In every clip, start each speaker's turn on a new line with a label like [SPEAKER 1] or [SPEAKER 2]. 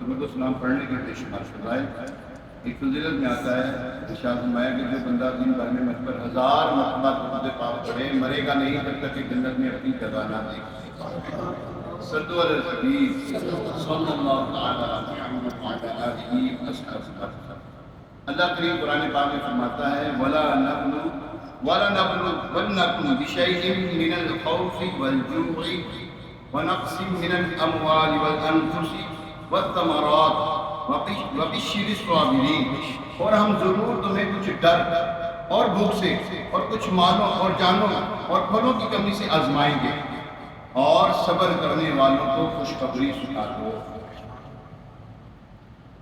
[SPEAKER 1] تمہیں کو سلام پڑھنے کے بے شمار شدائے. ایک فضیلت میں آتا ہے ارشاد فرمایا کہ جو بندہ دن بھر میں مجھ پر 1000 مرتبہ درود پاک پڑھے مرے گا نہیں جب تک کہ جنت میں اپنی جگہ نہ دیکھ. صلو علی الحبیب صلی اللہ تعالی علی محمد وعلی آلہ وصحبہ. اللہ کریم قرآن پاک میں فرماتا ہے وَلَنَبْلُوَنَّكُمْ بِشَيْءٍ مِّنَ الْخَوْفِ وَالْجُوعِ وَنَقْصٍ مِّنَ الْأَمْوَالِ وَالْأَنفُسِ وَالثَّمَرَاتِ وَبَشِّرِ الصَّابِرِينَ. اور ہم ضرور تمہیں کچھ ڈر اور بھوک سے اور کچھ مالوں اور جانوں اور پھلوں کی کمی سے آزمائیں گے اور صبر کرنے والوں کو خوشخبری سنا دو.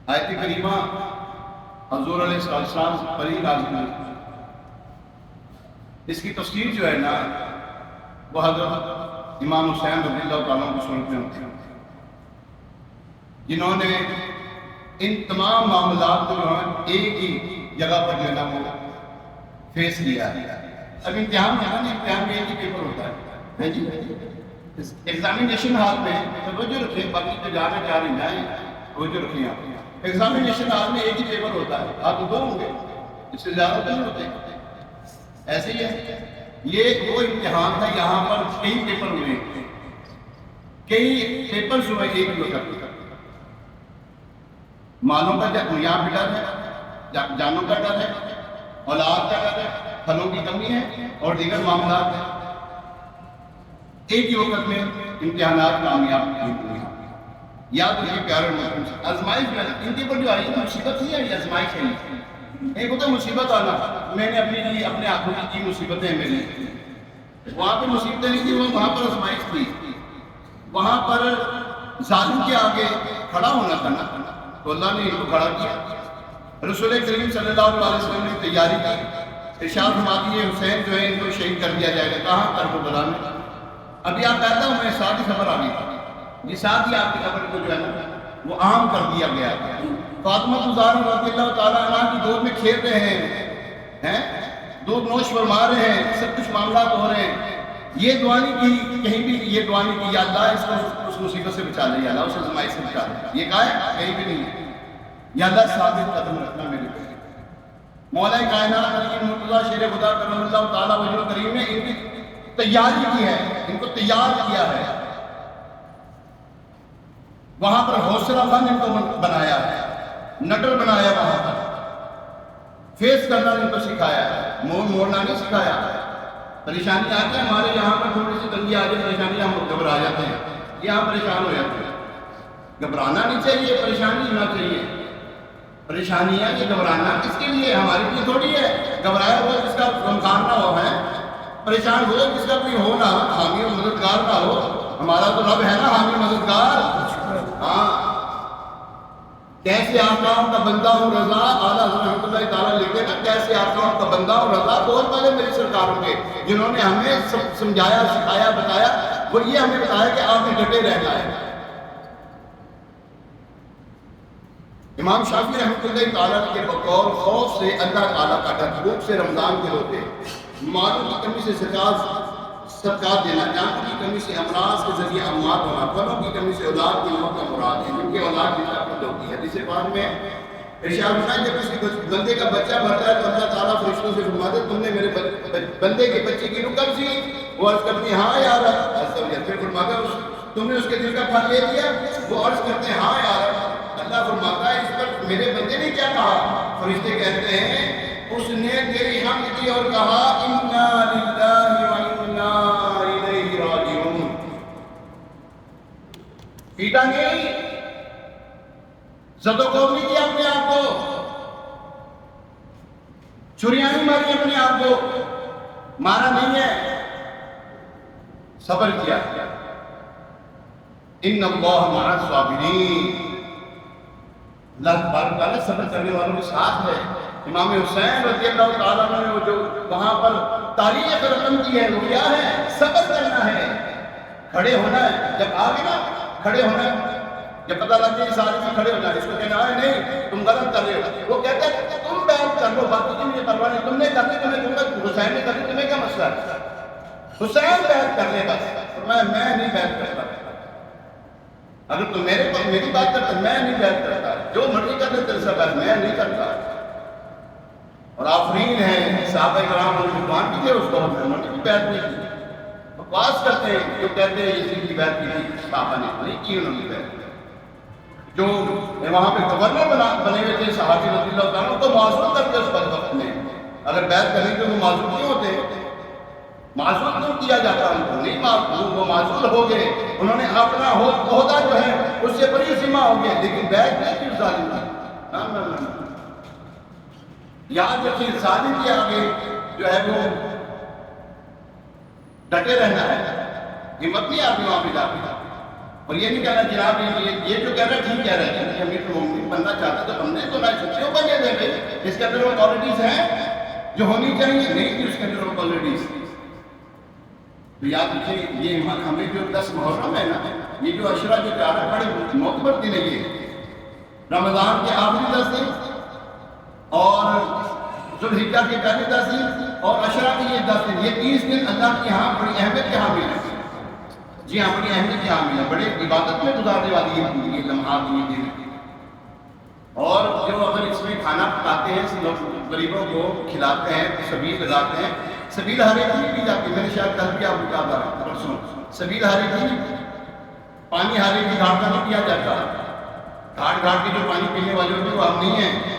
[SPEAKER 1] آیت کریمہ حضور علیہ السلام پر ہی نازل ہوئی. اس کی تفسیر جو ہے نا وہ حضرت امام حسین رضی اللہ تعالیٰ کی صورت میں ہوتی ہے جنہوں نے ان تمام معاملات کو ایک ہی جگہ پر جو ہے نا وہ فیس کیا ہے. اب امتحان میں امتحان میں ایک ہی پیپر ہوتا ہے جی. ایگزامینیشن ہال میں توجہ رکھیں, باقی جو جانا چاہ رہے ہیں توجہ رکھیں. آپ ایگزامینیشن ہال میں ایک ہی پیپر ہوتا ہے, آپ دو ہوں گے, اس سے زیادہ نہیں ہوتے. ایسے ہی ہے, یہ وہ امتحان تھا. یہاں پر کئی پیپر ہوئے, کئی پیپرز ہوئے ایک وقت. مالوں کا یہاں بھی ڈر ہے, جانوں کا ڈر ہے, اولاد کا ڈر ہے, پھلوں کی کمی ہے اور دیگر معاملات ہیں. ایک ہی وقت میں امتحانات کامیاب نہیں ہوئے. یاد رکھیے پیارے محترم, آزمائش میں ان کے اوپر جو آئی مصیبت نہیں آئی, آزمائش ہے. ایک ہوتا ہے مصیبت آنا, میں نے اپنے آنکھوں کی مصیبتیں میری, وہاں پہ مصیبتیں نہیں تھی, وہاں پر آزمائش تھی. وہاں پر ظالم کے آگے کھڑا ہونا تھا نا, تو اللہ نے ان کو کھڑا کیا. رسول کریم صلی اللہ علیہ وسلم نے تیاری کی. ارشاد فرماتی ہے حسین جو ہے ان کو شہید کر دیا جائے گا. کہاں؟ کربلا میں. ابھی آپ پیدا ہوئے ساتھ ہی خبر آ گئی تھی, یہ ساتھ ہی آپ کی خبر کو جو ہے نا وہ عام کر دیا گیا. فاطمہ الزہرا رضی اللہ تعالیٰ عنہ کی گود میں کھیل رہے ہیں, دودھ نوش فرما رہے ہیں, سب کچھ معاملات ہو رہے ہیں. یہ دعا نہیں کی کہیں بھی, یہ دعا نہیں کی یا اللہ اس کو اس مصیبت سے بچا لے, یا اللہ اس آزمائش سے بچا لے. یہ کہا ہے کہیں بھی نہیں ہے. یا اللہ ثابت قدم رکھنا میرے کو. مولا کائنات علی مرتضیٰ شیر خدا کرم اللہ تعالیٰ وجہ کریم نے ان کی تیاری کی ہے, ان کو تیار کیا ہے. وہاں پر حوصلہ مند ان کو بنایا ہے, نڈر بنایا. وہاں پر فیس کرنا ان کو سکھایا ہے, موڑنا نہیں سکھایا. پریشانی آتی ہے ہمارے یہاں پر, تھوڑی سی تنگی آ جائے پریشانی ہم گھبرا جاتے ہیں, یہاں پریشان ہو جاتے ہیں. گھبرانا نہیں چاہیے, پریشانی ہونا چاہیے. پریشانی ہے کہ گھبرانا کس کے لیے, ہمارے لیے تھوڑی ہے. گھبرایا ہوا جس کا غمخوار نہ ہو ہے, پریشان ہو جس کا کوئی ہو نہ, حامی و مددگار نہ ہو. ہمارا تو رب ہے نا حامی مددگار. ہاں, کیسے آقاؤں کا بندہ ہوں رضا, اعلیٰ رحمۃ اللہ تعالیٰ لکھتے نا, کیسے آقاؤں کا بندہ ہوں رضا. بہت پہلے میری سرکاروں کے جنہوں نے ہمیں سمجھایا, سکھایا, بتایا, وہ یہ ہمیں بتایا کہ آپ نے ڈٹے رہنا ہے. امام شافعی رحمۃ اللہ تعالیٰ کے بقول خوف سے اللہ تعالیٰ کا ڈر, بھوک سے رمضان کے روزے, مالوں کی کمی سے صدقات دینا, جانوں کی کمی سے امراض کے ذریعے اموات ہونا, پھلوں کی کمی سے اولاد کی موت کا مراد ہے, کیونکہ اولاد کی طاقت ہوتی ہے. حدیث پاک میں ارشاد ہے جب کسی بندے کا بچہ بڑھتا ہے تو اللہ تعالیٰ فرشتوں سے فرماتے تم نے میرے بندے کے بچے کی روح کب سی, وہ عرض کرتی ہے ہاں یا رب. پھر فرماتا ہے تم نے اس کے دل کا پھل لے لیا, وہ عرض کرتے ہیں ہاں یا رب. اللہ فرماتا ہے اس پر میرے بندے نے کیا کہا, فرشتے کہتے ہیں اس نے تیری حمد کی اور کہا انا للہ و انا الیہ راجعون. پیٹا نہیں, زد و کوب نہیں کیا اپنے آپ کو, چھریاں نہیں ماری اپنے آپ کو, مارا نہیں ہے, صبر کیا. ان اللہ مع الصابرین, اللہ تبارک تعالیٰ صبر کرنے والوں کے ساتھ ہے. امام حسین رضی اللہ تعالیٰ عنہ نے وہ جو وہاں پر تاریخ رقم کی ہے وہ کیا ہے, صبر کرنا ہے, کھڑے ہونا ہے. جب آگے نا کھڑے ہونا ہے, جب پتہ لگ جائے اس آدمی سے کھڑے ہو جائے, اس کو کہنا ہے نہیں تم غلط کر رہے ہو. وہ کہتے ہیں تم بیعت کر لو, باقی کی مجھے پرواہ نہیں, تم نے کر لی, تمہیں حسین نے کر لی, تمہیں کیا مسئلہ ہے, حسین بیعت کر لے بس. میں نہیں بیعت کرتا. اگر تم میری بات کرتا میں نہیں بیعت کرتا، جو مرضی کرتے تیرے سے بیعت میں نہیں کرتا۔ اور آفرین ہیں صحابہ کرام اور رضوان بھی تھے اس دور میں، انہوں نے بھی بیعت نہیں کی۔ بکواس کرتے ہیں جو کہتے ہیں یزید کی بیعت کی تھی صحابہ نے، نہیں کی انہوں نے بیعت۔ جو وہاں پہ گورنر بنے ہوئے تھے صحابی رضی اللہ تعالیٰ کو معذور کرتے اس وقت میں، اگر بیعت کریں تو وہ معذور کیوں ہوتے؟ معذور کیوں کیا جاتا ان کو؟ نہیں معذور، وہ معذور ہو گئے، انہوں نے اپنا عہدہ جو ہے اس سے بڑی سیما ہو گیا، لیکن بیعت نہیں کی ظالم کی۔ یاد رکھیے ظالم کے آگے جو ہے وہ ڈٹے رہنا ہے، ہمت نہیں آتی وہاں پہ جا کے، اور یہ نہیں کہنا جناب یہ جو کہہ رہا ہے ٹھیک کہہ رہا ہے کہ امیر المومنین بننا چاہتا تو بننے تو نہ چھٹیوں بنے دے گئے، اس کے اندر وہ کوالٹیز ہیں جو ہونی چاہیے، نہیں تھی اس کے اندر وہ کوالٹیز۔ تو یاد رکھیے یہ ہمیں جو 10 محرم ہے نا، یہ جو عشرہ جو چارہ بڑے معتبر دن ہے، یہ رمضان کے آخری 10 دن اور ذوالحجہ کے پہلے 10 دن اور عشرہ کے یہ 10 دن، یہ 30 دن اللہ کے ہاں بڑی اہمیت کے حامل ہے۔ جی ہاں، بڑی اہمیت کے حامل ہے، بڑے عبادت میں گزارنے والی یہ لمحات یہ دن۔ اور جو اگر اس میں کھانا پکاتے ہیں لوگ غریبوں کو کھلاتے ہیں، سبیل لگاتے ہیں، سبیل ہر ایک نہیں پی جاتی، میں نے شاید کل بھی آپ کو یاد آ رہا ہے پرسوں، سبیل ہر ایک نہیں، پانی ہر ایک کی گھاٹ کا نہیں پیا جاتا، گھاٹ گھاٹ کے جو پانی پینے والے ہوتے وہ ہم نہیں ہیں،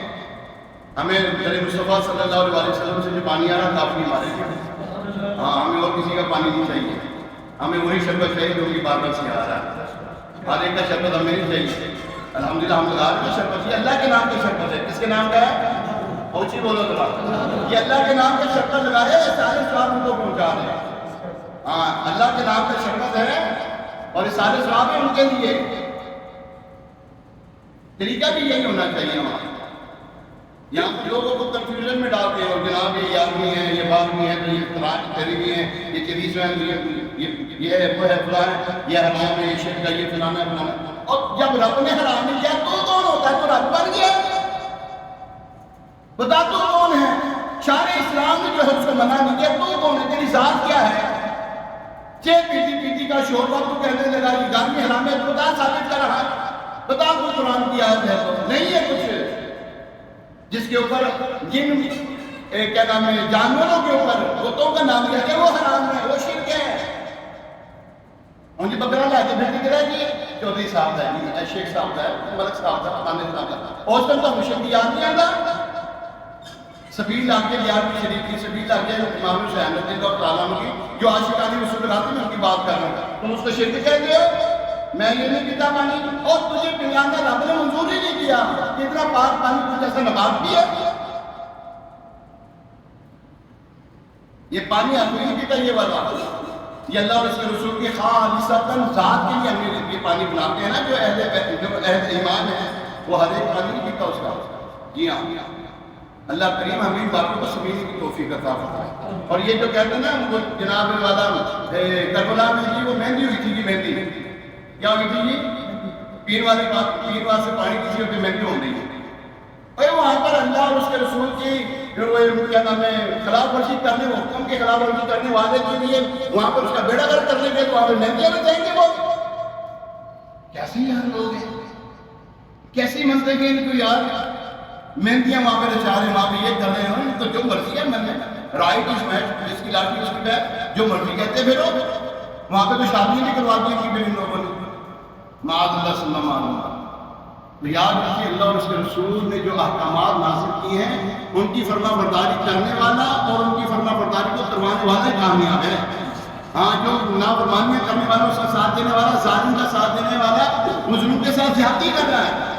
[SPEAKER 1] ہمیں میرے مصطفیٰ صلی اللہ علیہ وسلم سے جو پانی آ رہا کافی ہمارے لیے، ہاں ہمیں اور کسی کا پانی نہیں چاہیے، ہمیں وہی شربت چاہیے جو کہ بار بار سے آ رہا ہے، ہر ایک کا شربت ہمیں نہیں چاہیے، الحمدللہ ہم لگا رہے ہیں شربت، یہ اللہ کے نام کا شربت ہے، کس کے نام کا ہے؟ اوچی بولو ذرا، یہ اللہ کے نام کا شربت لگائے سارے ثواب ان کو پہنچا رہے ہیں، ہاں اللہ کے نام کا شربت ہے اور یہ سارے ثواب ہیں ان کے لیے، طریقہ بھی یہی ہونا چاہیے ہمارا۔ یہاں لوگوں کو کنفیوژن میں ڈالتے ہیں اور جناب یہ یادمی ہے، یہ باغمی ہے، تو یہ فلاں تیری بھی ہے، یہ چیز ہے، یہ وہ ہے فلاں ہے، یہ حرام ہے، یہ شرک ہے، یہ فلاں ہے فلاں ہے، اور جب رب نے حرام نہیں کیا تو کون ہوتا ہے؟ تو رب بن گیا، بتا تو کون ہے؟ شار اسلام نے جو ہے اس کو منع نہیں کیا، تو کون ہے؟ تیری ذات کیا ہے؟ پیٹی کا شوربہ تو کہنے لگا یہ گھر میں حرام ہے، بتا ثابت کر رہا ہے، بتا کوئی قرآن کی آیت ہے تو نہیں ہے کچھ جس کے اوپر جن کیا نام ہے جانوروں کے اوپر بتوں کا نام لیا کہ وہ حرام ہے، وہ شرک ہے۔ مجھے بکرا لا کے بھیٹی کرا کہ چودھری صاحب ہے، شیخ صاحب ہے، ملک صاحب ہے، خاندان صاحب ہے، اور اس پر تو مشرک یاد نہیں آتا۔ سبیل لاکے یاد شریف کی سبیل لاکے امام حسین رضی اللہ تعالیٰ عنہ کی جو عاشقان رسول اللہ میں ان کی بات کر رہا ہوں، تم اس کو شرک کہتے ہو؟ میں یہ نہیں پیتا پانی، اور تجھے پلانا رب نے منظور ہی نہیں کیا، کتنا پاک پانی کچھ ایسا نبات بھی ہے؟ یہ پانی ہم نہیں پیتا، یہ والا یہ اللہ اور اس کے رسول کی خالصتاً ذات کے لیے ہم یہ پانی بناتے ہیں نا، جو اہل ایمان ہے وہ ہر ایک پانی نہیں پیتا اس کا۔ جی ہاں، اللہ کریم ہمیں باتوں کو سمجھنے کی توفیق عطا فرمائے۔ اور یہ جو کہتے ہیں نا وہ جناب والا کربلا میں جی وہ مہندی ہوئی تھی، مہندی کیا ہوئی تھی جی؟ پیر والے سے پانی کسی ہوتے مہندی ہو رہی ہے، اور وہاں پر اللہ اور اس کے رسول کی کیا نام ہے خلاف ورزی کرنے، حکم کی خلاف ورزی کرنے والے کے لیے وہاں پر اس کا بیڑا گرک کرنے کے تو وہاں پر مہندیاں نہ چاہیں گے، وہ کیسے یار لوگ ہیں، کیسی منطق ہے ان کو یار؟ مہندیاں وہاں پہ رچا رہے، وہاں پہ یہ کر رہے ہیں، تو جو مرضی ہے من میں رائٹ از میٹ، جس کی لاٹھی اس کی بیٹ، جو مرضی کہتے پھر وہاں پہ تو شادی نہیں کروا دی پھر ان لوگوں نے، معاذ اللہ صلی اللہ علیہ وسلم۔ یاد رکھیے اللہ اور اس کے رسول نے جو احکامات نازل کیے ہیں ان کی فرما برداری کرنے والا اور ان کی فرما برداری کو کروانے والا کامیاب ہے۔ ہاں، جو نافرمانیاں کرنے والا اس کا ساتھ دینے والا، ظالم کا ساتھ دینے والا، مظلوم کے ساتھ زیادتی کر رہا ہے۔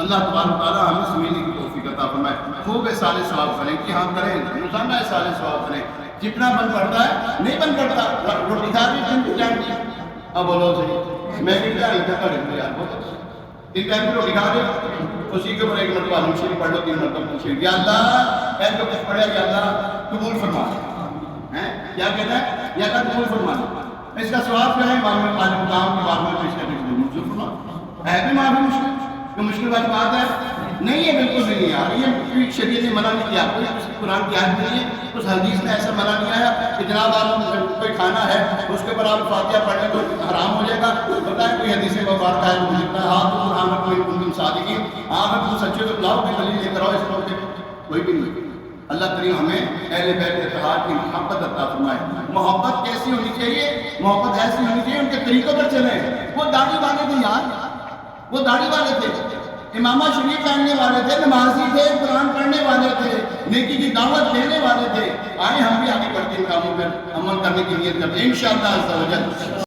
[SPEAKER 1] اللہ تبارک و تعالیٰ ہمیں سمجھنے کی توفیق عطا فرمائے۔ خوب احسان ثواب کریں کہ ہم کریں، روزانہ احسان ثواب کریں، جتنا بن پڑتا ہے نہیں بن پڑتا، روٹی کھا بھی دن ٹائم کی، اب بولو صحیح میں بھی کیا لکھا کر یار بہت تین ٹائم کی روٹی کھا دے، اسی کے اوپر ایک مرتبہ علم شریف پڑھ لو، 3 مرتبہ شریف، یا اللہ اے جو کچھ پڑھے یا اللہ قبول فرما، کیا کہتا ہے یا اللہ قبول فرما، اس کا ثواب کیا ہے؟ معلوم مقام کی بات میں پیش کرنے کے لیے منظور فرما، ہے بھی معلوم مشکل، جو مشکل والی بات ہے نہیں ہے، بالکل بھی نہیں ہے، یہ کوئی شریعت نے منع نہیں کیا، کوئی اس کی قرآن کی آیت نہیں ہے، اس حدیث میں ایسا منع نہیں آیا کہ جناب آپ کوئی کھانا ہے اس کے اوپر آپ فاتحہ پڑھ لیں تو حرام ہو جائے گا۔ بتائیں کوئی حدیث مبارکہ ہے تو جتنا ہاں تو قرآن میں کوئی تم صادقین، اگر تم سچے تو لاؤ کہ دلیل لے کر آؤ اس موقع پہ، کوئی بھی نہیں۔ اللہ کریم ہمیں اہل بیت اتحاد کی محبت عطا فرمائے۔ محبت کیسی ہونی چاہیے؟ محبت ایسی ہونی چاہیے ان کے طریقوں پر چلیں۔ وہ داڑھی والے تھے یار، وہ داڑھی والے تھے، امامہ شریف پہننے والے تھے، نمازی تھے، قرآن پڑھنے والے تھے، نیکی کی دعوت دینے والے تھے۔ آئیں ہم بھی آگے بڑھتے ہیں کاموں پر عمل کرنے کی نیت کرتے ہیں انشاءاللہ عز و جل۔